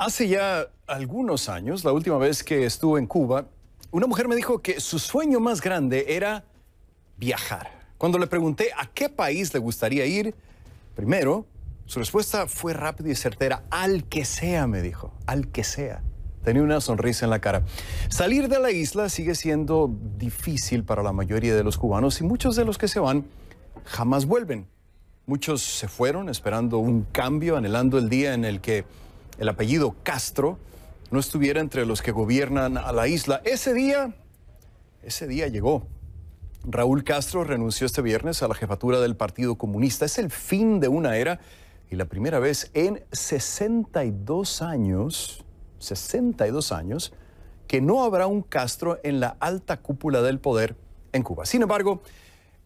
Hace ya algunos años, la última vez que estuve en Cuba, una mujer me dijo que su sueño más grande era viajar. Cuando le pregunté a qué país le gustaría ir, primero, su respuesta fue rápida y certera. Al que sea, me dijo, al que sea. Tenía una sonrisa en la cara. Salir de la isla sigue siendo difícil para la mayoría de los cubanos y muchos de los que se van jamás vuelven. Muchos se fueron esperando un cambio, anhelando el día en el que el apellido Castro no estuviera entre los que gobiernan a la isla. Ese día llegó. Raúl Castro renunció este viernes a la jefatura del Partido Comunista. Es el fin de una era y la primera vez en 62 años, que no habrá un Castro en la alta cúpula del poder en Cuba. Sin embargo,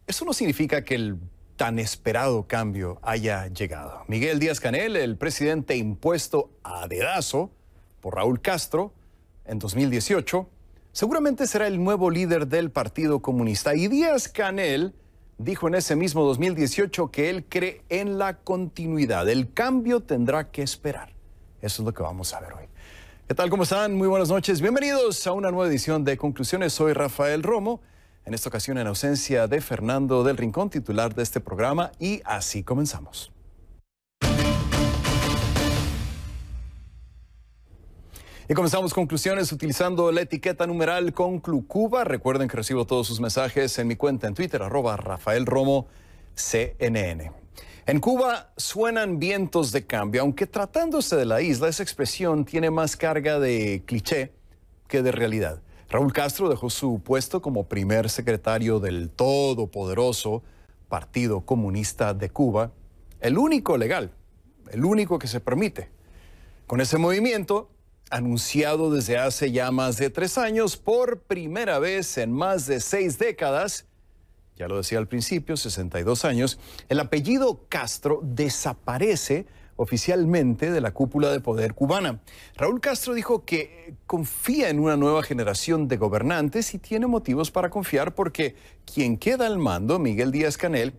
eso no significa que el tan esperado cambio haya llegado. Miguel Díaz-Canel, el presidente impuesto a dedazo por Raúl Castro en 2018, seguramente será el nuevo líder del Partido Comunista. Y Díaz-Canel dijo en ese mismo 2018 que él cree en la continuidad. El cambio tendrá que esperar. Eso es lo que vamos a ver hoy. ¿Qué tal? ¿Cómo están? Muy buenas noches. Bienvenidos a una nueva edición de Conclusiones. Soy Rafael Romo. En esta ocasión en ausencia de Fernando del Rincón, titular de este programa, y así comenzamos. Y comenzamos Conclusiones utilizando la etiqueta numeral ConcluCuba. Recuerden que recibo todos sus mensajes en mi cuenta en Twitter, @RafaelRomoCNN. En Cuba suenan vientos de cambio, aunque tratándose de la isla, esa expresión tiene más carga de cliché que de realidad. Raúl Castro dejó su puesto como primer secretario del todopoderoso Partido Comunista de Cuba, el único legal, el único que se permite. Con ese movimiento, anunciado desde hace ya más de 3 años, por primera vez en más de 6 décadas, ya lo decía al principio, 62 años, el apellido Castro desaparece oficialmente de la cúpula de poder cubana. Raúl Castro dijo que confía en una nueva generación de gobernantes y tiene motivos para confiar porque quien queda al mando, Miguel Díaz-Canel,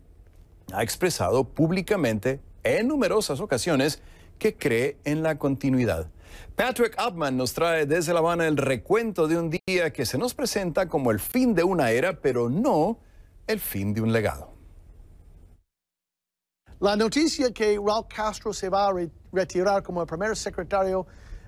ha expresado públicamente en numerosas ocasiones que cree en la continuidad. Patrick Upman nos trae desde La Habana el recuento de un día que se nos presenta como el fin de una era, pero no el fin de un legado. La noticia que Raúl Castro se va a retirar como el primer secretario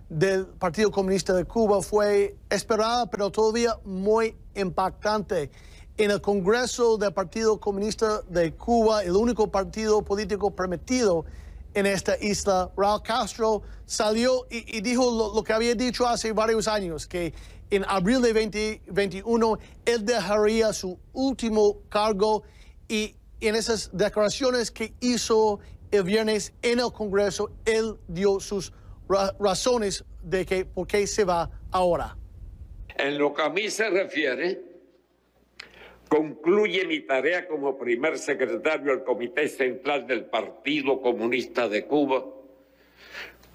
del Partido Comunista de Cuba fue esperada, pero todavía muy impactante. En el Congreso del Partido Comunista de Cuba, el único partido político permitido en esta isla, Raúl Castro salió y dijo lo que había dicho hace varios años, que en abril de 2021 él dejaría su último cargo y en esas declaraciones que hizo el viernes en el Congreso, él dio sus razones de que por qué se va ahora. En lo que a mí se refiere, concluye mi tarea como primer secretario del Comité Central del Partido Comunista de Cuba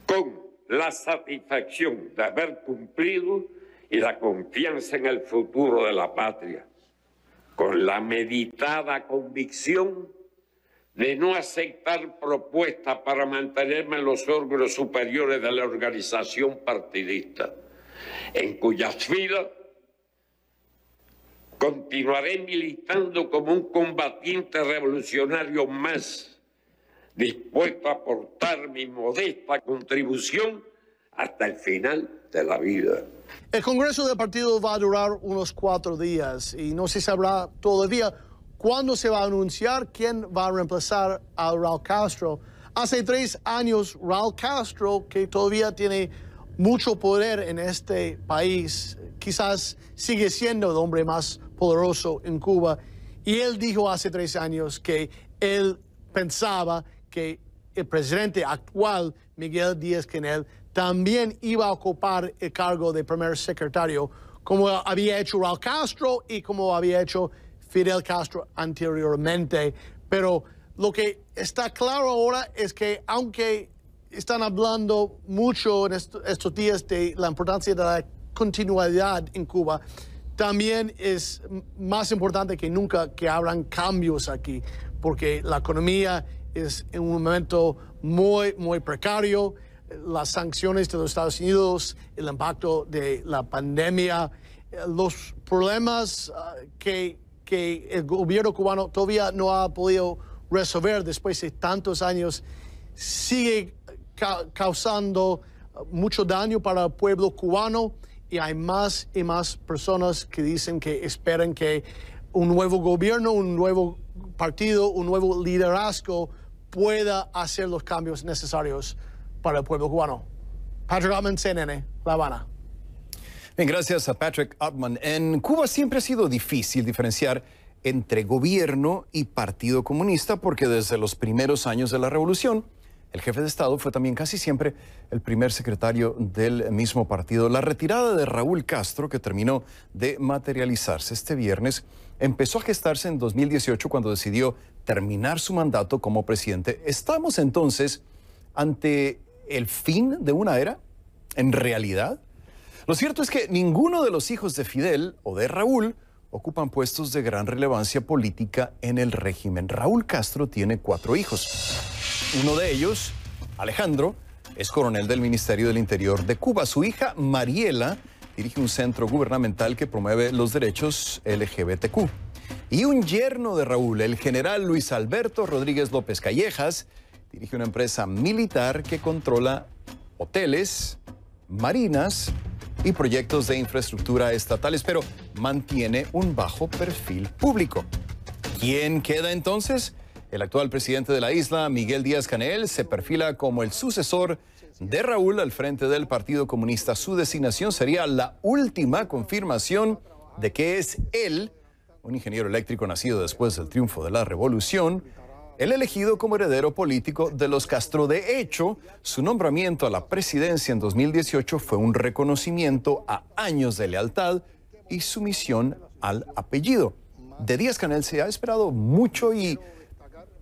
con la satisfacción de haber cumplido y la confianza en el futuro de la patria, con la meditada convicción de no aceptar propuestas para mantenerme en los órganos superiores de la organización partidista, en cuyas filas continuaré militando como un combatiente revolucionario más, dispuesto a aportar mi modesta contribución hasta el final de la vida. El Congreso del partido va a durar unos 4 días y no se sabrá todavía cuándo se va a anunciar quién va a reemplazar a Raúl Castro. Hace 3 años, Raúl Castro, que todavía tiene mucho poder en este país, quizás sigue siendo el hombre más poderoso en Cuba, y él dijo hace 3 años que él pensaba que el presidente actual, Miguel Díaz-Canel, también iba a ocupar el cargo de primer secretario, como había hecho Raúl Castro y como había hecho Fidel Castro anteriormente. Pero lo que está claro ahora es que aunque están hablando mucho en estos días de la importancia de la continuidad en Cuba, también es más importante que nunca que habrán cambios aquí, porque la economía es en un momento muy precario. las sanciones de los Estados Unidos, el impacto de la pandemia, los problemas que el gobierno cubano todavía no ha podido resolver después de tantos años, sigue causando mucho daño para el pueblo cubano, y hay más y más personas que dicen que esperan que un nuevo gobierno, un nuevo partido, un nuevo liderazgo pueda hacer los cambios necesarios para el pueblo cubano. Patrick Ottman, CNN, La Habana. Bien, gracias a Patrick Ottman. En Cuba siempre ha sido difícil diferenciar entre gobierno y Partido Comunista, porque desde los primeros años de la revolución, el jefe de Estado fue también casi siempre el primer secretario del mismo partido. La retirada de Raúl Castro, que terminó de materializarse este viernes, empezó a gestarse en 2018 cuando decidió terminar su mandato como presidente. ¿Estamos entonces ante el fin de una era? ¿En realidad? Lo cierto es que ninguno de los hijos de Fidel o de Raúl ocupan puestos de gran relevancia política en el régimen. Raúl Castro tiene 4 hijos. Uno de ellos, Alejandro, es coronel del Ministerio del Interior de Cuba. Su hija, Mariela, dirige un centro gubernamental que promueve los derechos LGBTQ. Y un yerno de Raúl, el general Luis Alberto Rodríguez López Callejas, dirige una empresa militar que controla hoteles, marinas y proyectos de infraestructura estatales, pero mantiene un bajo perfil público. ¿Quién queda entonces? El actual presidente de la isla, Miguel Díaz-Canel, se perfila como el sucesor de Raúl al frente del Partido Comunista. Su designación sería la última confirmación de que es él, un ingeniero eléctrico nacido después del triunfo de la revolución, el elegido como heredero político de los Castro. De hecho, su nombramiento a la presidencia en 2018 fue un reconocimiento a años de lealtad y sumisión al apellido. De Díaz-Canel se ha esperado mucho y,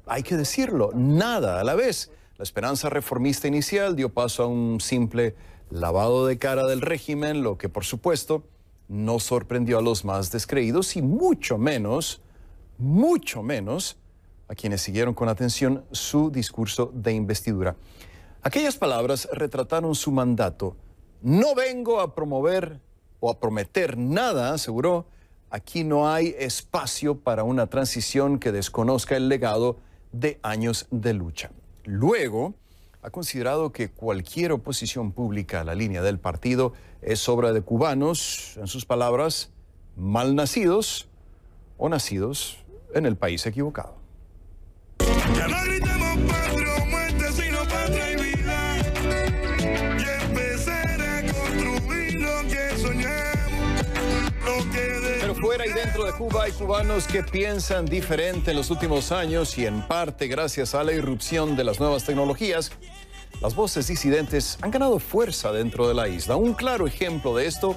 hay que decirlo, nada a la vez. La esperanza reformista inicial dio paso a un simple lavado de cara del régimen, lo que por supuesto no sorprendió a los más descreídos y mucho menos a quienes siguieron con atención su discurso de investidura. Aquellas palabras retrataron su mandato. No vengo a promover o a prometer nada, aseguró. Aquí no hay espacio para una transición que desconozca el legado de años de lucha. Luego, ha considerado que cualquier oposición pública a la línea del partido es obra de cubanos, en sus palabras, mal nacidos o nacidos en el país equivocado. Ya no gritemos patria o muerte, sino patria y vida. Y empezar a construir lo que soñamos, lo que Pero fuera y dentro de Cuba hay cubanos que piensan diferente en los últimos años y en parte gracias a la irrupción de las nuevas tecnologías, las voces disidentes han ganado fuerza dentro de la isla. Un claro ejemplo de esto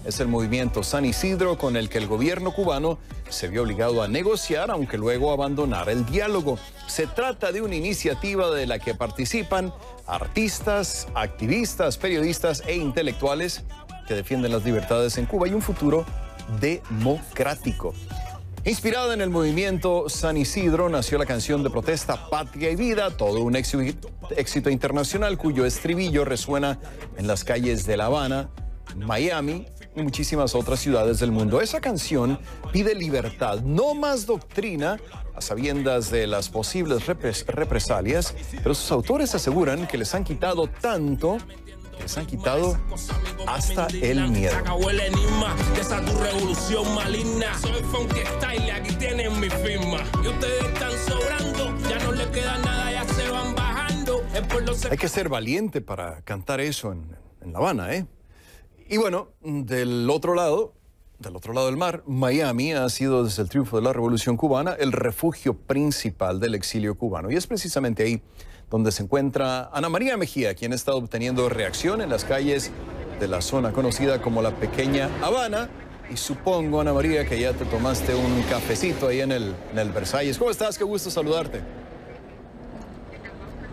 es el movimiento San Isidro, con el que el gobierno cubano se vio obligado a negociar, aunque luego abandonara el diálogo. Se trata de una iniciativa de la que participan artistas, activistas, periodistas e intelectuales que defienden las libertades en Cuba y un futuro democrático. Inspirada en el movimiento San Isidro, nació la canción de protesta Patria y Vida, todo un éxito internacional cuyo estribillo resuena en las calles de La Habana, Miami y muchísimas otras ciudades del mundo. Esa canción pide libertad, no más doctrina, a sabiendas de las posibles represalias, pero sus autores aseguran que les han quitado tanto, que les han quitado hasta el miedo. Acabó el enigma de esa tu revolución maligna. Soy Funky Style, aquí tienen mi firma. Y ustedes están sobrando, ya no les queda nada, ya se van bajando. Hay que ser valiente para cantar eso en La Habana, ¿eh? Y bueno, del otro lado del mar, Miami ha sido desde el triunfo de la Revolución Cubana el refugio principal del exilio cubano. Y es precisamente ahí donde se encuentra Ana María Mejía, quien ha estado obteniendo reacción en las calles de la zona conocida como la Pequeña Habana. Y supongo, Ana María, que ya te tomaste un cafecito ahí en el Versalles. ¿Cómo estás? Qué gusto saludarte.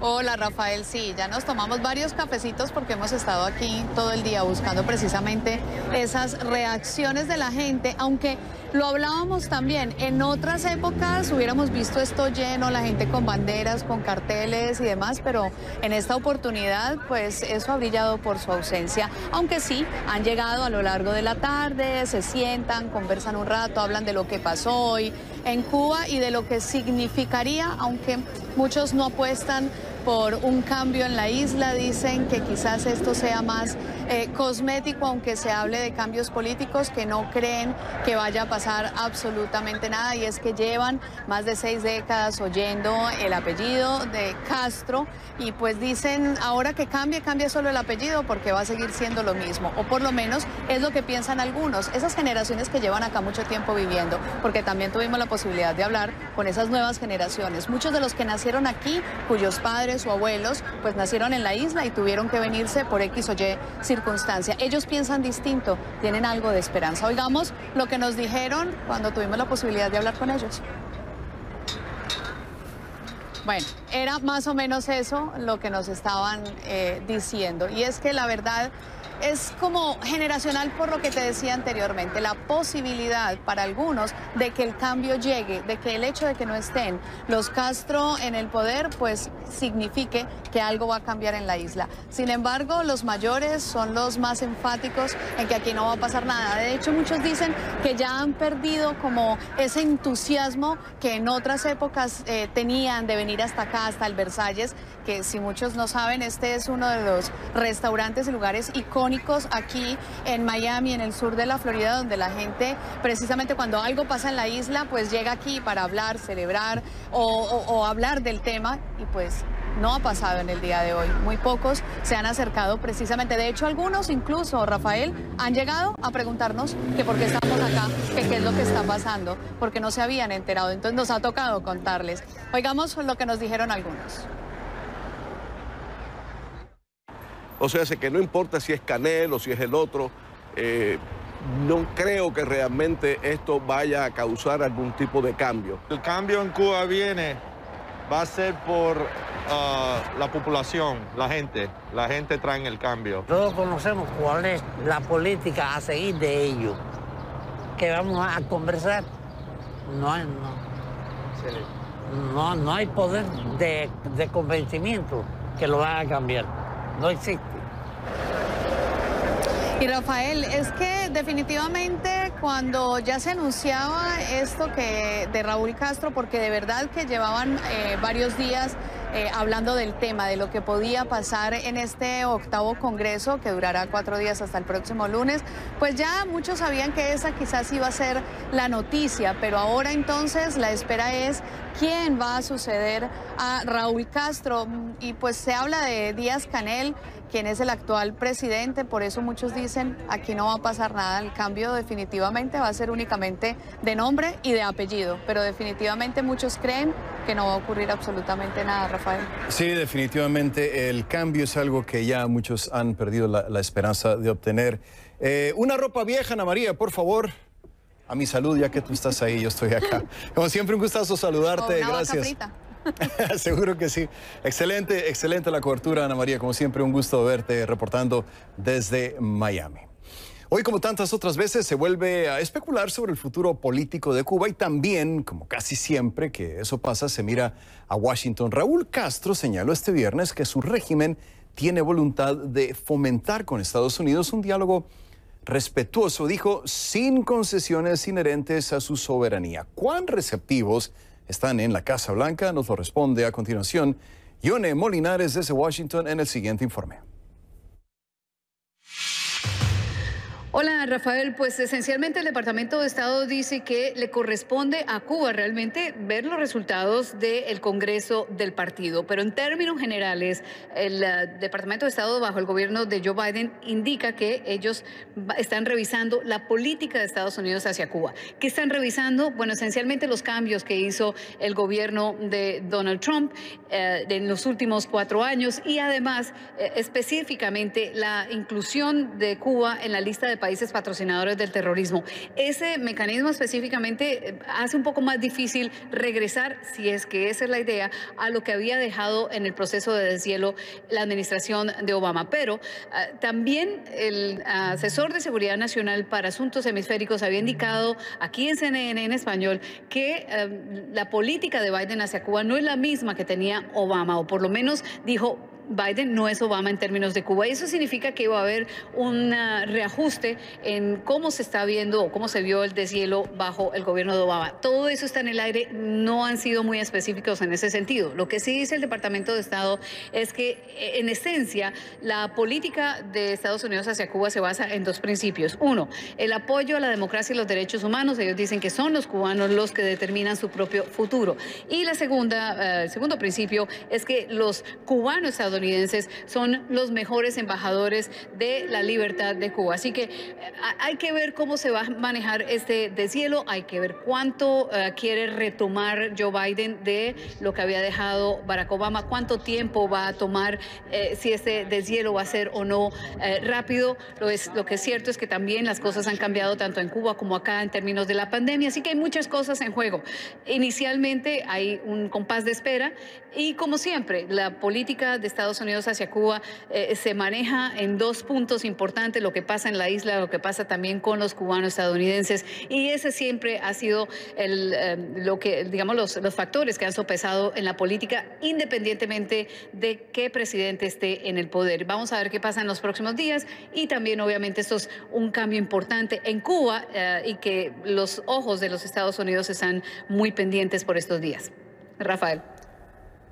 Hola Rafael, sí, ya nos tomamos varios cafecitos porque hemos estado aquí todo el día buscando precisamente esas reacciones de la gente, aunque lo hablábamos también, en otras épocas hubiéramos visto esto lleno, la gente con banderas, con carteles y demás, pero en esta oportunidad pues eso ha brillado por su ausencia, aunque sí, han llegado a lo largo de la tarde, se sientan, conversan un rato, hablan de lo que pasó hoy en Cuba y de lo que significaría, aunque muchos no apuestan por un cambio en la isla, dicen que quizás esto sea más cosmético, aunque se hable de cambios políticos, que no creen que vaya a pasar absolutamente nada, y es que llevan más de 6 décadas oyendo el apellido de Castro y pues dicen ahora que cambie solo el apellido porque va a seguir siendo lo mismo, o por lo menos es lo que piensan algunos, esas generaciones que llevan acá mucho tiempo viviendo, porque también tuvimos la posibilidad de hablar con esas nuevas generaciones, muchos de los que nacieron aquí, cuyos padres o abuelos pues nacieron en la isla y tuvieron que venirse por X o Y circunstancia. Ellos piensan distinto, tienen algo de esperanza. Oigamos lo que nos dijeron cuando tuvimos la posibilidad de hablar con ellos. Bueno, era más o menos eso lo que nos estaban diciendo, y es que la verdad es como generacional por lo que te decía anteriormente, la posibilidad para algunos de que el cambio llegue, de que el hecho de que no estén los Castro en el poder, pues signifique que algo va a cambiar en la isla. Sin embargo, los mayores son los más enfáticos en que aquí no va a pasar nada. De hecho, muchos dicen que ya han perdido como ese entusiasmo que en otras épocas tenían de venir hasta acá, hasta el Versalles, que si muchos no saben, este es uno de los restaurantes y lugares icónicos aquí en Miami, en el sur de la Florida, donde la gente precisamente cuando algo pasa en la isla pues llega aquí para hablar, celebrar o hablar del tema, y pues no ha pasado en el día de hoy. Muy pocos se han acercado precisamente. De hecho, algunos incluso, Rafael, han llegado a preguntarnos que por qué estamos acá, que qué es lo que está pasando, porque no se habían enterado. Entonces nos ha tocado contarles. Oigamos lo que nos dijeron algunos. O sea, que no importa si es Canel o si es el otro, no creo que realmente esto vaya a causar algún tipo de cambio. El cambio en Cuba va a ser por la población, la gente trae el cambio. Todos conocemos cuál es la política a seguir de ellos. ¿Qué vamos a conversar? No hay poder de convencimiento que lo haga cambiar. No existe. Y Rafael, es que definitivamente cuando ya se anunciaba esto de Raúl Castro, porque de verdad que llevaban varios días hablando del tema, de lo que podía pasar en este 8º Congreso, que durará 4 días hasta el próximo lunes, pues ya muchos sabían que esa quizás iba a ser la noticia, pero ahora entonces la espera es quién va a suceder a Raúl Castro, y pues se habla de Díaz-Canel, quien es el actual presidente, por eso muchos dicen aquí no va a pasar nada, el cambio definitivamente va a ser únicamente de nombre y de apellido, pero definitivamente muchos creen que no va a ocurrir absolutamente nada, Rafael. Sí, definitivamente el cambio es algo que ya muchos han perdido la esperanza de obtener. Una ropa vieja, Ana María, por favor. A mi salud, ya que tú estás ahí, yo estoy acá. Como siempre, un gustazo saludarte, gracias. Seguro que sí. Excelente, excelente la cobertura, Ana María. Como siempre, un gusto verte reportando desde Miami. Hoy, como tantas otras veces, se vuelve a especular sobre el futuro político de Cuba y también, como casi siempre que eso pasa, se mira a Washington. Raúl Castro señaló este viernes que su régimen tiene voluntad de fomentar con Estados Unidos un diálogo respetuoso, dijo, sin concesiones inherentes a su soberanía. ¿Cuán receptivos están en la Casa Blanca? Nos lo responde a continuación Yone Molinares desde Washington en el siguiente informe. Hola, Rafael. Pues esencialmente el Departamento de Estado dice que le corresponde a Cuba realmente ver los resultados del Congreso del partido. Pero en términos generales, el Departamento de Estado bajo el gobierno de Joe Biden indica que ellos están revisando la política de Estados Unidos hacia Cuba. ¿Qué están revisando? Bueno, esencialmente los cambios que hizo el gobierno de Donald Trump en los últimos 4 años y además específicamente la inclusión de Cuba en la lista de países patrocinadores del terrorismo. Ese mecanismo específicamente hace un poco más difícil regresar, si es que esa es la idea, a lo que había dejado en el proceso de deshielo la administración de Obama. Pero también el asesor de Seguridad Nacional para Asuntos Hemisféricos había indicado aquí en CNN en español que la política de Biden hacia Cuba no es la misma que tenía Obama, o por lo menos dijo Biden no es Obama en términos de Cuba. Eso significa que va a haber un reajuste en cómo se está viendo o cómo se vio el deshielo bajo el gobierno de Obama. Todo eso está en el aire, no han sido muy específicos en ese sentido. Lo que sí dice el Departamento de Estado es que, en esencia, la política de Estados Unidos hacia Cuba se basa en dos principios. Uno, el apoyo a la democracia y los derechos humanos. Ellos dicen que son los cubanos los que determinan su propio futuro. Y el segundo principio es que los cubanos estadounidenses son los mejores embajadores de la libertad de Cuba. Así que hay que ver cómo se va a manejar este deshielo, hay que ver cuánto quiere retomar Joe Biden de lo que había dejado Barack Obama, cuánto tiempo va a tomar, si este deshielo va a ser o no rápido. Lo que es cierto es que también las cosas han cambiado tanto en Cuba como acá en términos de la pandemia, así que hay muchas cosas en juego. Inicialmente hay un compás de espera y, como siempre, la política de Estados Unidos hacia Cuba se maneja en dos puntos importantes: lo que pasa en la isla, lo que pasa también con los cubanos estadounidenses, y ese siempre ha sido los factores que han sopesado en la política, independientemente de qué presidente esté en el poder. Vamos a ver qué pasa en los próximos días, y también obviamente esto es un cambio importante en Cuba y que los ojos de los Estados Unidos están muy pendientes por estos días. Rafael.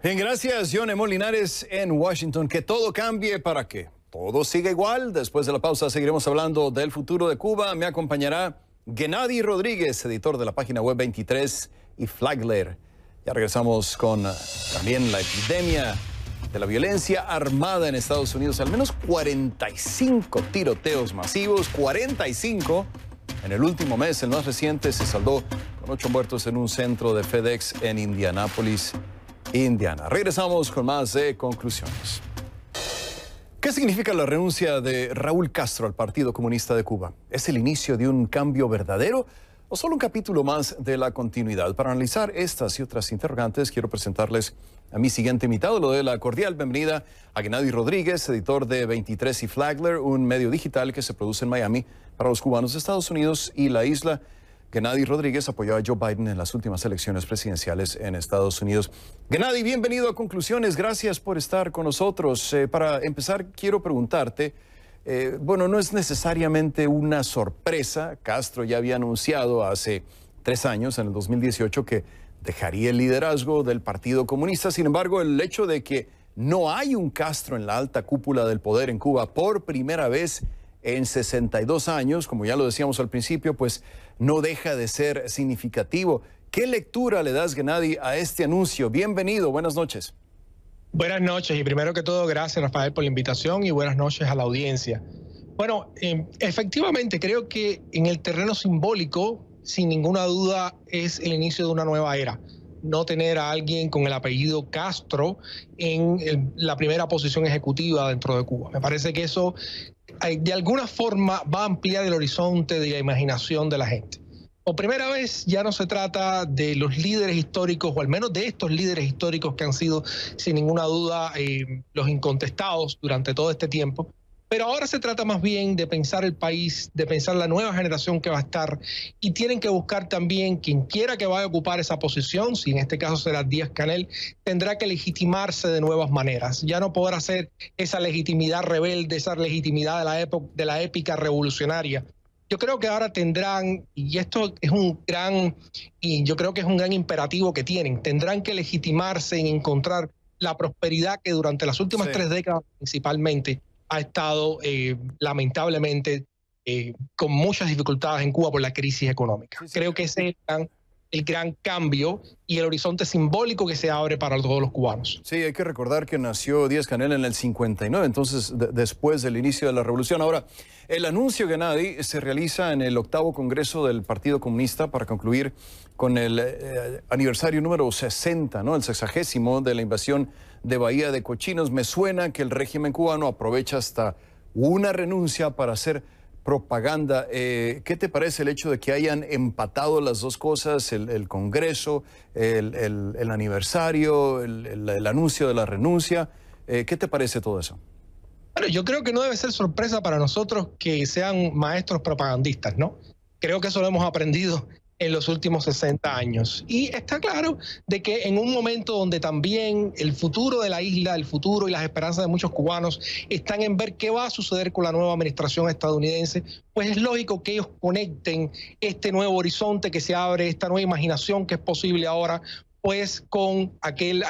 Bien, gracias, Yone Molinares en Washington. Que todo cambie para que todo siga igual. Después de la pausa seguiremos hablando del futuro de Cuba. Me acompañará Gennady Rodríguez, editor de la página web 23 y Flagler. Ya regresamos con también la epidemia de la violencia armada en Estados Unidos. Al menos 45 tiroteos masivos, 45 en el último mes. El más reciente se saldó con 8 muertos en un centro de FedEx en Indianápolis, Indiana. Regresamos con más de conclusiones. ¿Qué significa la renuncia de Raúl Castro al Partido Comunista de Cuba? ¿Es el inicio de un cambio verdadero o solo un capítulo más de la continuidad? Para analizar estas y otras interrogantes, quiero presentarles a mi siguiente invitado. Le doy la cordial bienvenida a Gennady Rodríguez, editor de 23 y Flagler, un medio digital que se produce en Miami para los cubanos de Estados Unidos y la isla. Gennady Rodríguez apoyó a Joe Biden en las últimas elecciones presidenciales en Estados Unidos. Gennady, bienvenido a Conclusiones. Gracias por estar con nosotros. Para empezar, quiero preguntarte, no es necesariamente una sorpresa. Castro ya había anunciado hace 3 años, en el 2018, que dejaría el liderazgo del Partido Comunista. Sin embargo, el hecho de que no hay un Castro en la alta cúpula del poder en Cuba por primera vez en 62 años, como ya lo decíamos al principio, pues no deja de ser significativo. ¿Qué lectura le das, Gennady, a este anuncio? Bienvenido, buenas noches. Buenas noches, y primero que todo, gracias, Rafael, por la invitación, y buenas noches a la audiencia. Bueno, efectivamente, creo que en el terreno simbólico, sin ninguna duda, es el inicio de una nueva era. No tener a alguien con el apellido Castro en la primera posición ejecutiva dentro de Cuba. Me parece que eso de alguna forma va a ampliar el horizonte de la imaginación de la gente. Por primera vez ya no se trata de los líderes históricos, o al menos de estos líderes históricos que han sido sin ninguna duda los incontestados durante todo este tiempo, pero ahora se trata más bien de pensar el país, de pensar la nueva generación que va a estar, y tienen que buscar también quien quiera que vaya a ocupar esa posición, si en este caso será Díaz-Canel, tendrá que legitimarse de nuevas maneras. Ya no podrá ser esa legitimidad rebelde, esa legitimidad de la épica revolucionaria. Yo creo que ahora tendrán, y esto es yo creo que es un gran imperativo que tendrán que legitimarse en encontrar la prosperidad que durante las últimas 3 décadas principalmente ha estado lamentablemente con muchas dificultades en Cuba por la crisis económica. Creo que ese es el gran cambio y el horizonte simbólico que se abre para todos los cubanos. Sí, hay que recordar que nació Díaz-Canel en el 59, entonces después del inicio de la revolución. Ahora, el anuncio, Gennady, se realiza en el 8º Congreso del Partido Comunista para concluir con el aniversario número 60, ¿no? El 60º de la invasión de Bahía de Cochinos. Me suena que el régimen cubano aprovecha hasta una renuncia para hacer propaganda. ¿Qué te parece el hecho de que hayan empatado las dos cosas, el Congreso, el aniversario, el anuncio de la renuncia? ¿Qué te parece todo eso? Bueno, yo creo que no debe ser sorpresa para nosotros que sean maestros propagandistas, ¿no? Creo que eso lo hemos aprendido en los últimos 60 años. Y está claro de que en un momento donde también el futuro de la isla, el futuro y las esperanzas de muchos cubanos están en ver qué va a suceder con la nueva administración estadounidense, pues es lógico que ellos conecten este nuevo horizonte que se abre, esta nueva imaginación que es posible ahora, pues con aquel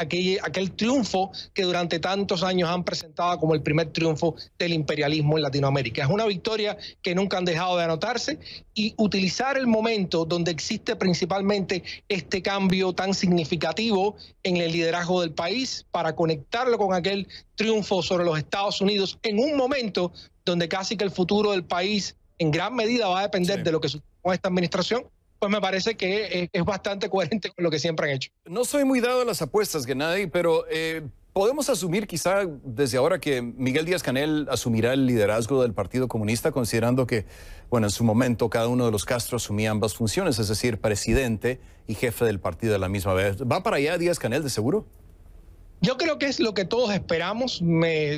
triunfo que durante tantos años han presentado como el primer triunfo del imperialismo en Latinoamérica. Es una victoria que nunca han dejado de anotarse, y utilizar el momento donde existe principalmente este cambio tan significativo en el liderazgo del país para conectarlo con aquel triunfo sobre los Estados Unidos en un momento donde casi que el futuro del país en gran medida va a depender de lo que suceda con esta administración, pues me parece que es bastante coherente con lo que siempre han hecho. No soy muy dado a las apuestas, Gennady, pero podemos asumir quizá desde ahora que Miguel Díaz-Canel asumirá el liderazgo del Partido Comunista, considerando que, bueno, en su momento cada uno de los Castro asumía ambas funciones, es decir, presidente y jefe del partido a la misma vez. ¿Va para allá Díaz-Canel de seguro? Yo creo que es lo que todos esperamos.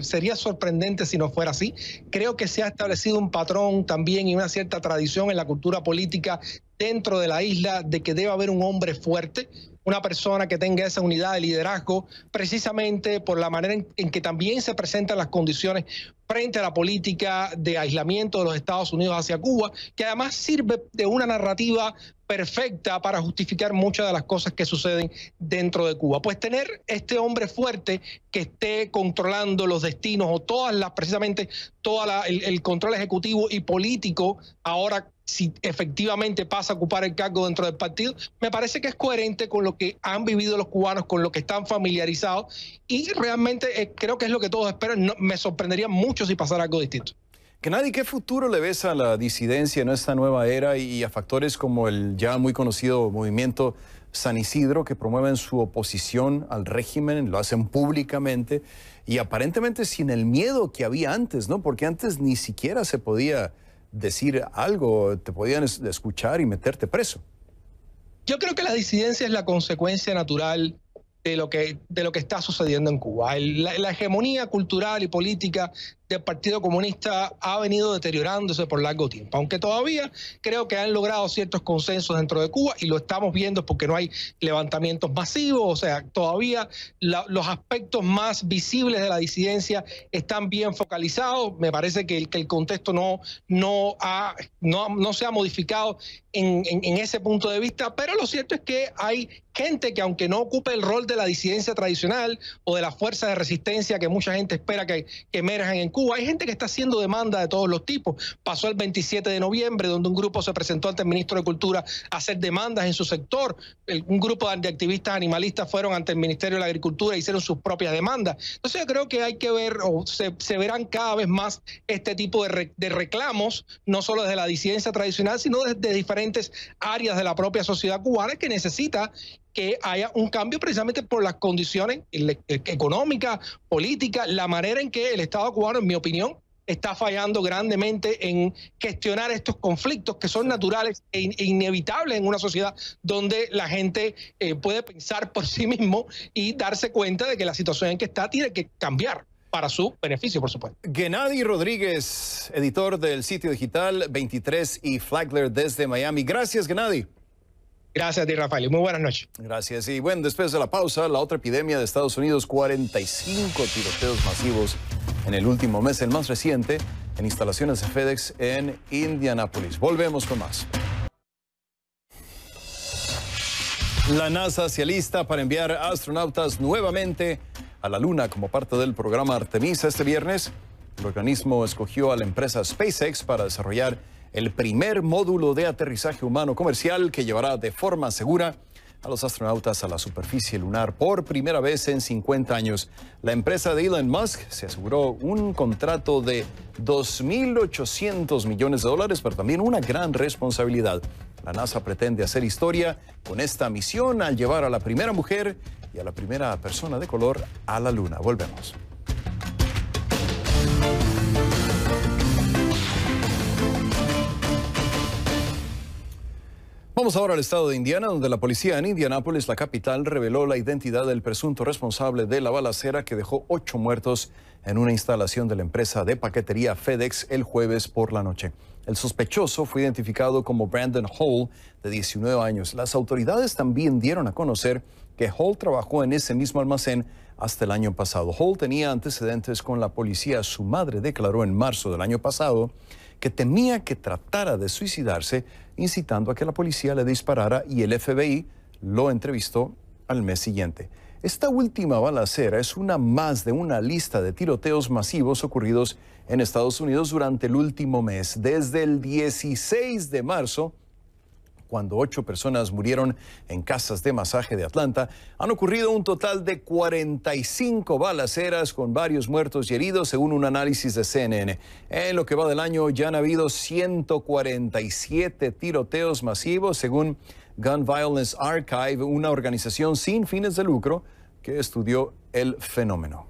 Sería sorprendente si no fuera así. Creo que se ha establecido un patrón también y una cierta tradición en la cultura política dentro de la isla de que debe haber un hombre fuerte, una persona que tenga esa unidad de liderazgo, precisamente por la manera en que también se presentan las condiciones frente a la política de aislamiento de los Estados Unidos hacia Cuba, que además sirve de una narrativa perfecta para justificar muchas de las cosas que suceden dentro de Cuba. Pues tener este hombre fuerte que esté controlando los destinos o precisamente todo el control ejecutivo y político ahora, si efectivamente pasa a ocupar el cargo dentro del partido, me parece que es coherente con lo que han vivido los cubanos, con lo que están familiarizados, y realmente creo que es lo que todos esperan. No, me sorprendería mucho si pasara algo distinto. Gennady, ¿qué futuro le ves a la disidencia en esta nueva era y a factores como el ya muy conocido movimiento San Isidro, que promueven su oposición al régimen, lo hacen públicamente y aparentemente sin el miedo que había antes, ¿no? Porque antes ni siquiera se podía decir algo, te podían escuchar y meterte preso. Yo creo que la disidencia es la consecuencia natural de lo que está sucediendo en Cuba. La hegemonía cultural y política del Partido Comunista ha venido deteriorándose por largo tiempo, aunque todavía creo que han logrado ciertos consensos dentro de Cuba, y lo estamos viendo porque no hay levantamientos masivos. O sea, todavía los aspectos más visibles de la disidencia están bien focalizados. Me parece que el contexto no se ha modificado en ese punto de vista, pero lo cierto es que hay gente que, aunque no ocupe el rol de la disidencia tradicional o de la fuerza de resistencia que mucha gente espera que emerjan en Cuba, hay gente que está haciendo demanda de todos los tipos. Pasó el 27 de noviembre, donde un grupo se presentó ante el ministro de Cultura a hacer demandas en su sector. Un grupo de activistas animalistas fueron ante el Ministerio de la Agricultura e hicieron sus propias demandas. Entonces yo creo que hay que ver, o se verán cada vez más este tipo de reclamos, no solo desde la disidencia tradicional, sino desde diferentes áreas de la propia sociedad cubana, que necesita que haya un cambio precisamente por las condiciones económicas, políticas, la manera en que el Estado cubano, en mi opinión, está fallando grandemente en gestionar estos conflictos que son naturales e inevitables en una sociedad donde la gente puede pensar por sí mismo y darse cuenta de que la situación en que está tiene que cambiar para su beneficio, por supuesto. Gennady Rodríguez, editor del sitio digital 23 y Flagler desde Miami. Gracias, Gennady. Gracias a ti, Rafael. Muy buenas noches. Gracias. Y bueno, después de la pausa, la otra epidemia de Estados Unidos, 45 tiroteos masivos en el último mes, el más reciente, en instalaciones de FedEx en Indianápolis. Volvemos con más. La NASA se alista para enviar astronautas nuevamente a la Luna como parte del programa Artemisa. Este viernes, el organismo escogió a la empresa SpaceX para desarrollar el primer módulo de aterrizaje humano comercial que llevará de forma segura a los astronautas a la superficie lunar por primera vez en 50 años. La empresa de Elon Musk se aseguró un contrato de $2.800 millones, pero también una gran responsabilidad. La NASA pretende hacer historia con esta misión al llevar a la primera mujer y a la primera persona de color a la Luna. Volvemos. Vamos ahora al estado de Indiana, donde la policía en Indianápolis, la capital, reveló la identidad del presunto responsable de la balacera que dejó 8 muertos en una instalación de la empresa de paquetería FedEx el jueves por la noche. El sospechoso fue identificado como Brandon Hall, de 19 años. Las autoridades también dieron a conocer que Hall trabajó en ese mismo almacén hasta el año pasado. Hall tenía antecedentes con la policía. Su madre declaró en marzo del año pasado que temía que tratara de suicidarse, incitando a que la policía le disparara, y el FBI lo entrevistó al mes siguiente. Esta última balacera es una más de una lista de tiroteos masivos ocurridos en Estados Unidos durante el último mes. Desde el 16 de marzo, cuando 8 personas murieron en casas de masaje de Atlanta, han ocurrido un total de 45 balaceras con varios muertos y heridos, según un análisis de CNN. En lo que va del año ya han habido 147 tiroteos masivos, según Gun Violence Archive, una organización sin fines de lucro que estudió el fenómeno.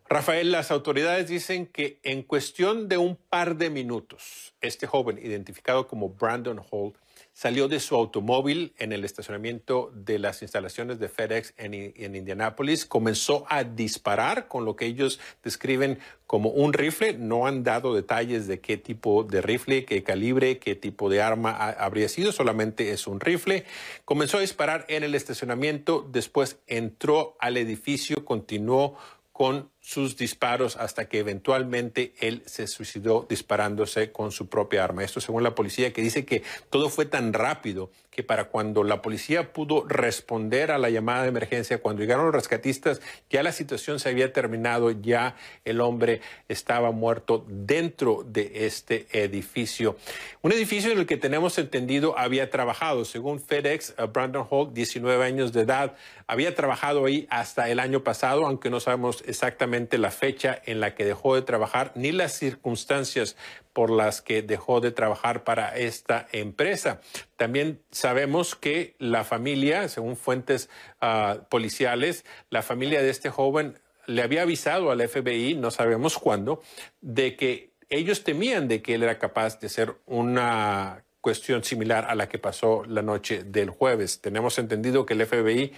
Rafael, las autoridades dicen que en cuestión de un par de minutos, este joven, identificado como Brandon Hall, salió de su automóvil en el estacionamiento de las instalaciones de FedEx en Indianápolis, comenzó a disparar con lo que ellos describen como un rifle. No han dado detalles de qué tipo de rifle, qué calibre, qué tipo de arma habría sido, solamente es un rifle. Comenzó a disparar en el estacionamiento, después entró al edificio, continuó con sus disparos hasta que eventualmente él se suicidó disparándose con su propia arma. Esto según la policía, que dice que todo fue tan rápido que para cuando la policía pudo responder a la llamada de emergencia, cuando llegaron los rescatistas, ya la situación se había terminado, ya el hombre estaba muerto dentro de este edificio. Un edificio en el que tenemos entendido había trabajado, según FedEx, Brandon Hall, 19 años de edad, había trabajado ahí hasta el año pasado, aunque no sabemos exactamente la fecha en la que dejó de trabajar ni las circunstancias por las que dejó de trabajar para esta empresa. También sabemos que la familia, según fuentes policiales, la familia de este joven le había avisado al FBI, no sabemos cuándo, de que ellos temían de que él era capaz de hacer una cuestión similar a la que pasó la noche del jueves. Tenemos entendido que el FBI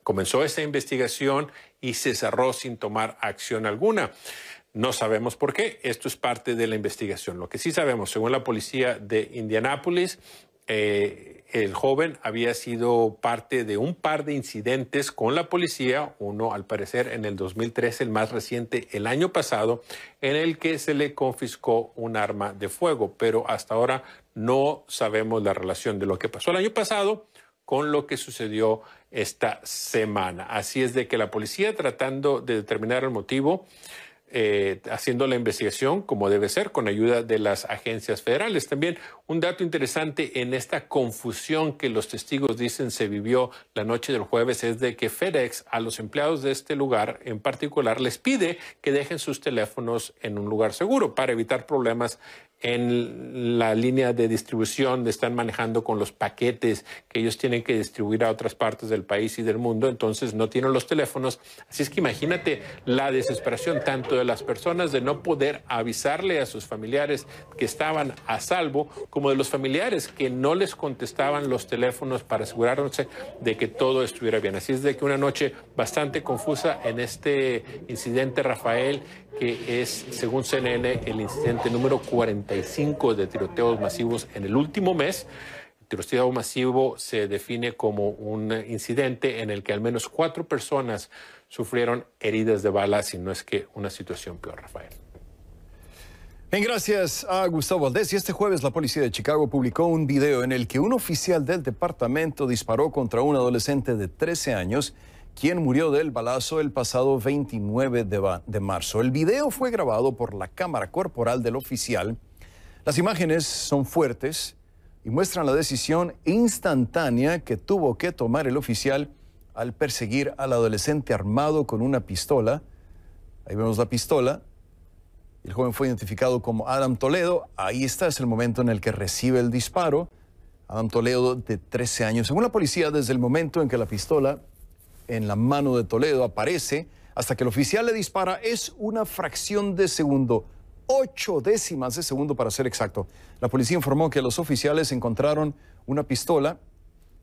comenzó esa investigación y se cerró sin tomar acción alguna. No sabemos por qué. Esto es parte de la investigación. Lo que sí sabemos, según la policía de Indianápolis, el joven había sido parte de un par de incidentes con la policía, uno al parecer en el 2013, el más reciente el año pasado, en el que se le confiscó un arma de fuego, pero hasta ahora no sabemos la relación de lo que pasó el año pasado con lo que sucedió esta semana. Así es de que la policía, tratando de determinar el motivo, haciendo la investigación como debe ser, con ayuda de las agencias federales. También un dato interesante en esta confusión que los testigos dicen se vivió la noche del jueves es de que FedEx a los empleados de este lugar en particular les pide que dejen sus teléfonos en un lugar seguro para evitar problemas en la línea de distribución donde están manejando con los paquetes que ellos tienen que distribuir a otras partes del país y del mundo. Entonces no tienen los teléfonos. Así es que imagínate la desesperación tanto de las personas de no poder avisarle a sus familiares que estaban a salvo, como de los familiares que no les contestaban los teléfonos para asegurarse de que todo estuviera bien. Así es de que una noche bastante confusa en este incidente, Rafael, que es, según CNN, el incidente número 45 de tiroteos masivos en el último mes. El tiroteo masivo se define como un incidente en el que al menos 4 personas sufrieron heridas de bala, si no es que una situación peor, Rafael. Bien, gracias a Gustavo Valdés. Y este jueves la policía de Chicago publicó un video en el que un oficial del departamento disparó contra un adolescente de 13 años, quien murió del balazo el pasado 29 de marzo. El video fue grabado por la cámara corporal del oficial. Las imágenes son fuertes y muestran la decisión instantánea que tuvo que tomar el oficial al perseguir al adolescente armado con una pistola. Ahí vemos la pistola. El joven fue identificado como Adam Toledo. Ahí está, es el momento en el que recibe el disparo. Adam Toledo, de 13 años. Según la policía, desde el momento en que la pistola en la mano de Toledo aparece hasta que el oficial le dispara es una fracción de segundo. 8 décimas de segundo para ser exacto. La policía informó que los oficiales encontraron una pistola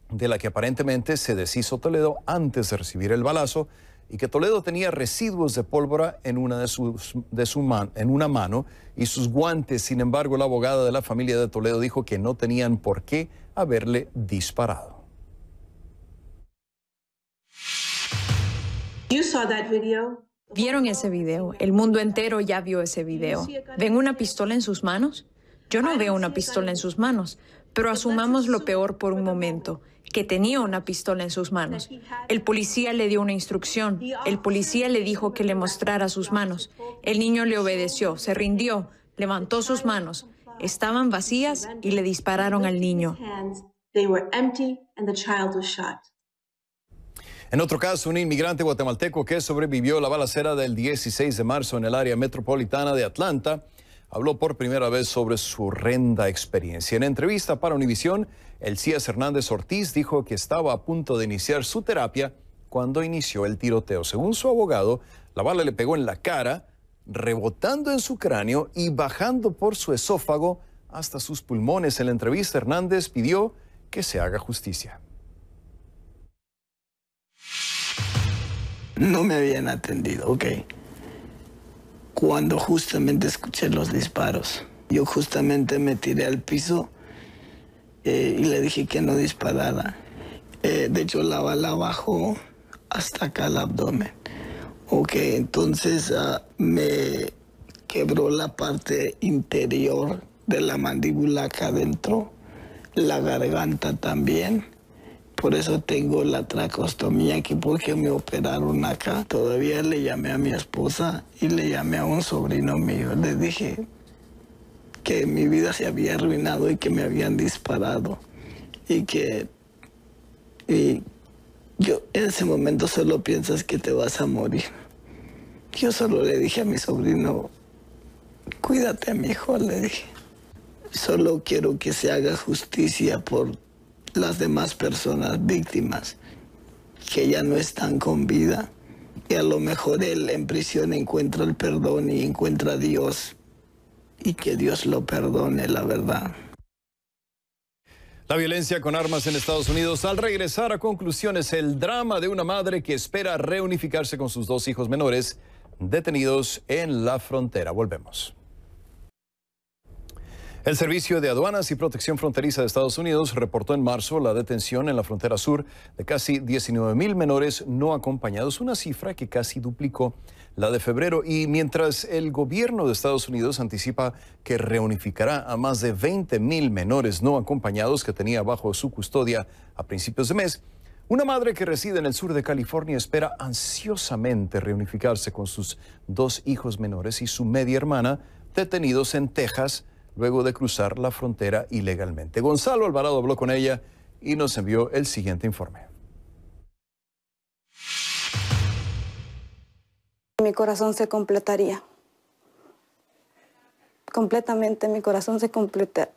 de la que aparentemente se deshizo Toledo antes de recibir el balazo y que Toledo tenía residuos de pólvora en una mano y sus guantes. Sin embargo, la abogada de la familia de Toledo dijo que no tenían por qué haberle disparado. ¿Vieron ese video? El mundo entero ya vio ese video. ¿Ven una pistola en sus manos? Yo no veo una pistola en sus manos, pero asumamos lo peor por un momento, que tenía una pistola en sus manos. El policía le dio una instrucción. El policía le dijo que le mostrara sus manos. El niño le obedeció, se rindió, levantó sus manos. Estaban vacías y le dispararon al niño. En otro caso, un inmigrante guatemalteco que sobrevivió la balacera del 16 de marzo en el área metropolitana de Atlanta habló por primera vez sobre su horrenda experiencia. En entrevista para Univisión, Elías Hernández Ortiz dijo que estaba a punto de iniciar su terapia cuando inició el tiroteo. Según su abogado, la bala le pegó en la cara, rebotando en su cráneo y bajando por su esófago hasta sus pulmones. En la entrevista, Hernández pidió que se haga justicia. No me habían atendido, ok. Cuando justamente escuché los disparos, yo justamente me tiré al piso y le dije que no disparara. De hecho, la bala bajó hasta acá al abdomen. Ok, entonces me quebró la parte interior de la mandíbula acá adentro, la garganta también. Por eso tengo la tracostomía aquí, porque me operaron acá. Todavía le llamé a mi esposa y le llamé a un sobrino mío. Les dije que mi vida se había arruinado y que me habían disparado. Y yo en ese momento solo piensas que te vas a morir. Yo solo le dije a mi sobrino, cuídate, mi hijo, le dije. Solo quiero que se haga justicia por las demás personas víctimas que ya no están con vida, y a lo mejor él en prisión encuentra el perdón y encuentra a Dios, y que Dios lo perdone, la verdad. La violencia con armas en Estados Unidos. Al regresar a conclusiones, el drama de una madre que espera reunificarse con sus 2 hijos menores detenidos en la frontera. Volvemos. El Servicio de Aduanas y Protección Fronteriza de Estados Unidos reportó en marzo la detención en la frontera sur de casi 19,000 menores no acompañados, una cifra que casi duplicó la de febrero. Y mientras el gobierno de Estados Unidos anticipa que reunificará a más de 20,000 menores no acompañados que tenía bajo su custodia a principios de mes, una madre que reside en el sur de California espera ansiosamente reunificarse con sus 2 hijos menores y su media hermana detenidos en Texas luego de cruzar la frontera ilegalmente. Gonzalo Alvarado habló con ella y nos envió el siguiente informe. Mi corazón se completaría. Completamente mi corazón se completaría.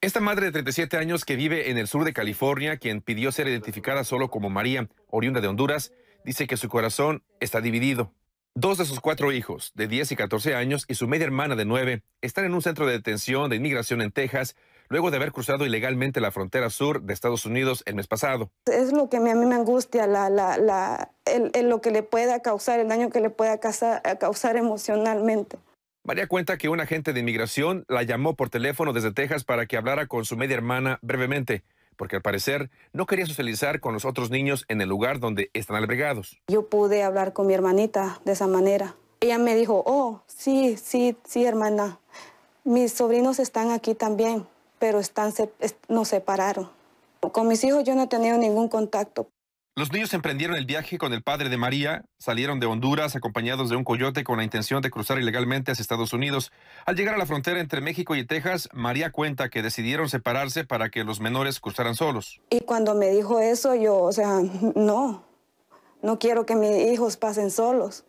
Esta madre de 37 años que vive en el sur de California, quien pidió ser identificada solo como María, oriunda de Honduras, dice que su corazón está dividido. 2 de sus 4 hijos, de 10 y 14 años, y su media hermana de 9, están en un centro de detención de inmigración en Texas, luego de haber cruzado ilegalmente la frontera sur de Estados Unidos el mes pasado. Es lo que a mí me angustia, lo que le pueda causar, el daño que le pueda causar emocionalmente. María cuenta que un agente de inmigración la llamó por teléfono desde Texas para que hablara con su media hermana brevemente, porque al parecer no quería socializar con los otros niños en el lugar donde están albergados. Yo pude hablar con mi hermanita de esa manera. Ella me dijo, oh, sí, hermana, mis sobrinos están aquí también, pero nos separaron. Con mis hijos yo no he tenido ningún contacto. Los niños emprendieron el viaje con el padre de María, salieron de Honduras acompañados de un coyote con la intención de cruzar ilegalmente hacia Estados Unidos. Al llegar a la frontera entre México y Texas, María cuenta que decidieron separarse para que los menores cruzaran solos. Y cuando me dijo eso, yo, no quiero que mis hijos pasen solos.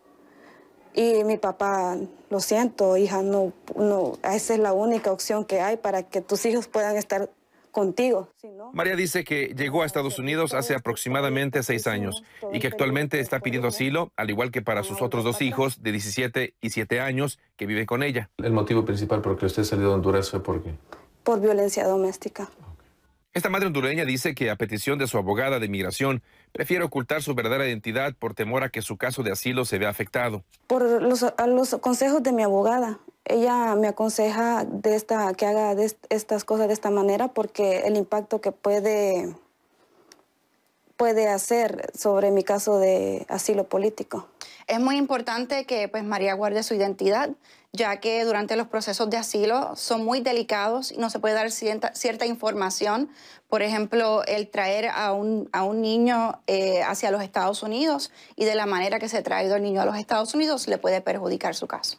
Y mi papá, lo siento, hija, no, esa es la única opción que hay para que tus hijos puedan estar contigo. María dice que llegó a Estados Unidos hace aproximadamente 6 años y que actualmente está pidiendo asilo, al igual que para sus otros 2 hijos de 17 y 7 años que viven con ella. ¿El motivo principal por el que usted salió de Honduras fue por qué? Por violencia doméstica. Esta madre hondureña dice que a petición de su abogada de inmigración prefiere ocultar su verdadera identidad por temor a que su caso de asilo se vea afectado. Por los consejos de mi abogada. Ella me aconseja que haga estas cosas de esta manera porque el impacto que puede hacer sobre mi caso de asilo político. Es muy importante que pues, María guarde su identidad, ya que durante los procesos de asilo son muy delicados y no se puede dar cierta información. Por ejemplo, el traer a un niño hacia los Estados Unidos y de la manera que se ha traído el niño a los Estados Unidos le puede perjudicar su caso.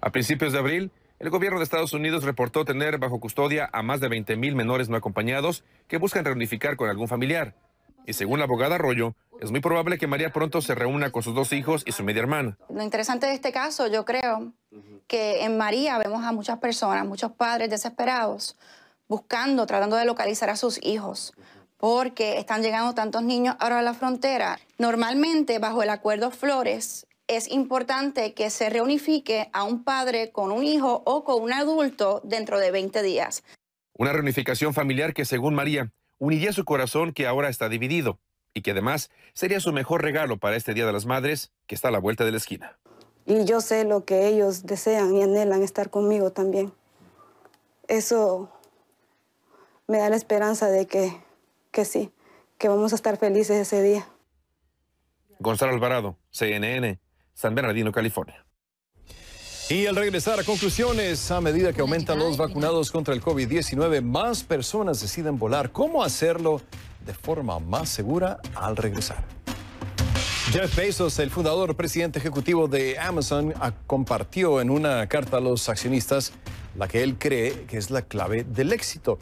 A principios de abril, el gobierno de Estados Unidos reportó tener bajo custodia a más de 20,000 menores no acompañados que buscan reunificar con algún familiar. Y según la abogada Arroyo, es muy probable que María pronto se reúna con sus 2 hijos y su media hermana. Lo interesante de este caso, yo creo, que en María vemos a muchas personas, muchos padres desesperados, buscando, tratando de localizar a sus hijos, porque están llegando tantos niños ahora a la frontera. Normalmente, bajo el Acuerdo Flores, es importante que se reunifique a un padre con un hijo o con un adulto dentro de 20 días. Una reunificación familiar que, según María, uniría su corazón que ahora está dividido y que además sería su mejor regalo para este Día de las Madres que está a la vuelta de la esquina. Y yo sé lo que ellos desean y anhelan, estar conmigo también. Eso me da la esperanza de que sí, que vamos a estar felices ese día. Gonzalo Alvarado, CNN, San Bernardino, California. Y al regresar a conclusiones, a medida que aumentan los vacunados contra el COVID-19, más personas deciden volar. ¿Cómo hacerlo de forma más segura al regresar? Jeff Bezos, el fundador, presidente ejecutivo de Amazon, compartió en una carta a los accionistas la que él cree que es la clave del éxito.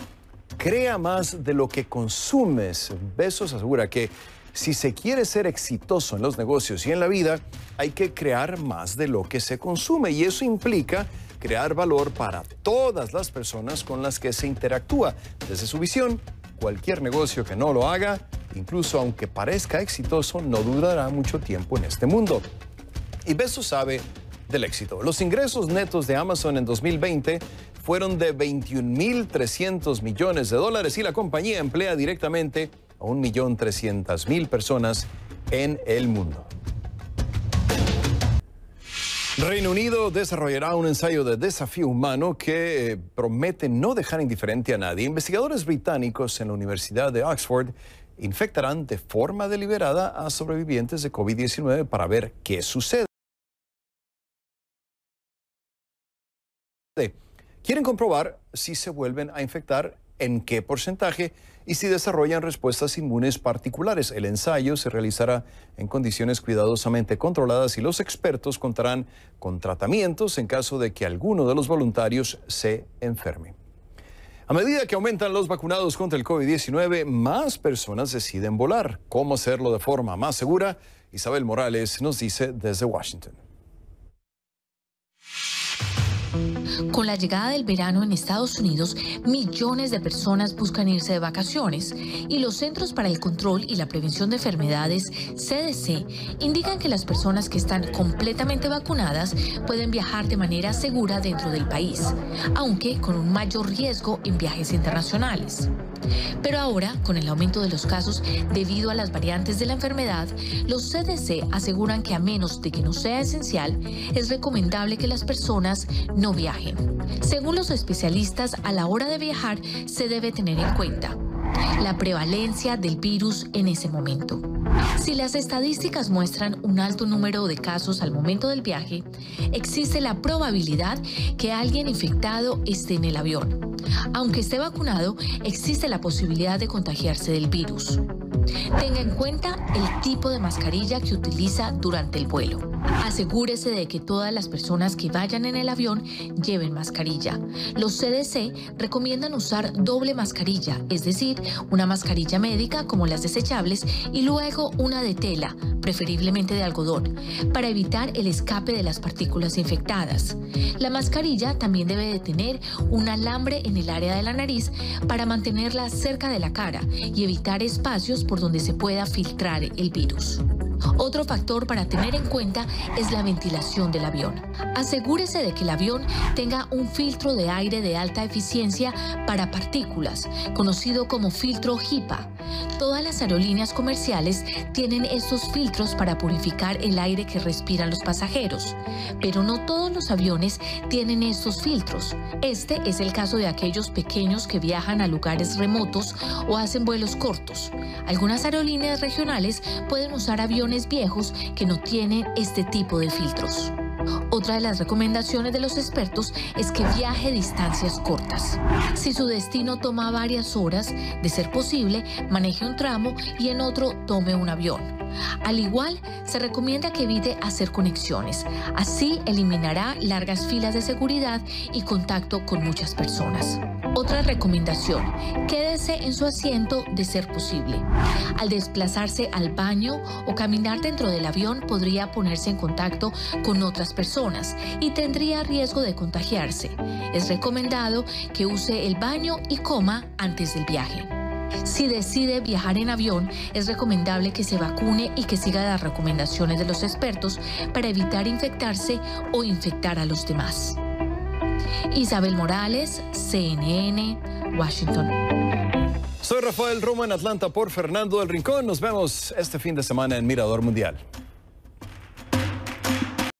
Crea más de lo que consumes. Bezos asegura que si se quiere ser exitoso en los negocios y en la vida, hay que crear más de lo que se consume y eso implica crear valor para todas las personas con las que se interactúa. Desde su visión, cualquier negocio que no lo haga, incluso aunque parezca exitoso, no durará mucho tiempo en este mundo. Y Bezos sabe del éxito. Los ingresos netos de Amazon en 2020 fueron de $21.300 millones y la compañía emplea directamente a 1.300.000 personas en el mundo. Reino Unido desarrollará un ensayo de desafío humano que promete no dejar indiferente a nadie. Investigadores británicos en la Universidad de Oxford infectarán de forma deliberada a sobrevivientes de COVID-19 para ver qué sucede. Quieren comprobar si se vuelven a infectar, en qué porcentaje y si desarrollan respuestas inmunes particulares. El ensayo se realizará en condiciones cuidadosamente controladas y los expertos contarán con tratamientos en caso de que alguno de los voluntarios se enferme. A medida que aumentan los vacunados contra el COVID-19, más personas deciden volar. ¿Cómo hacerlo de forma más segura? Isabel Morales nos dice desde Washington. Con la llegada del verano en Estados Unidos, millones de personas buscan irse de vacaciones y los Centros para el Control y la Prevención de Enfermedades, CDC, indican que las personas que están completamente vacunadas pueden viajar de manera segura dentro del país, aunque con un mayor riesgo en viajes internacionales. Pero ahora, con el aumento de los casos debido a las variantes de la enfermedad, los CDC aseguran que a menos de que no sea esencial, es recomendable que las personas no viajen. Según los especialistas, a la hora de viajar se debe tener en cuenta la prevalencia del virus en ese momento. Si las estadísticas muestran un alto número de casos al momento del viaje, existe la probabilidad que alguien infectado esté en el avión. Aunque esté vacunado, existe la posibilidad de contagiarse del virus. tenga en cuenta el tipo de mascarilla que utiliza durante el vuelo. Asegúrese de que todas las personas que vayan en el avión lleven mascarilla. Los CDC recomiendan usar doble mascarilla, es decir, una mascarilla médica como las desechables y luego una de tela, preferiblemente de algodón, para evitar el escape de las partículas infectadas. La mascarilla también debe de tener un alambre en el área de la nariz para mantenerla cerca de la cara y evitar espacios por donde se pueda filtrar el virus. Otro factor para tener en cuenta es la ventilación del avión. Asegúrese de que el avión tenga un filtro de aire de alta eficiencia para partículas, conocido como filtro HEPA. Todas las aerolíneas comerciales tienen estos filtros para purificar el aire que respiran los pasajeros, pero no todos los aviones tienen estos filtros. Este es el caso de aquellos pequeños que viajan a lugares remotos o hacen vuelos cortos. Algunas aerolíneas regionales pueden usar aviones viejos que no tienen este tipo de filtros. Otra de las recomendaciones de los expertos es que viaje distancias cortas. Si su destino toma varias horas, de ser posible, maneje un tramo y en otro tome un avión. Al igual, se recomienda que evite hacer conexiones. Así eliminará largas filas de seguridad y contacto con muchas personas. Otra recomendación, quédese en su asiento de ser posible. Al desplazarse al baño o caminar dentro del avión podría ponerse en contacto con otras personas y tendría riesgo de contagiarse. Es recomendado que use el baño y coma antes del viaje. Si decide viajar en avión, es recomendable que se vacune y que siga las recomendaciones de los expertos para evitar infectarse o infectar a los demás. Isabel Morales, CNN, Washington. Soy Rafael Romo en Atlanta por Fernando del Rincón. Nos vemos este fin de semana en Mirador Mundial.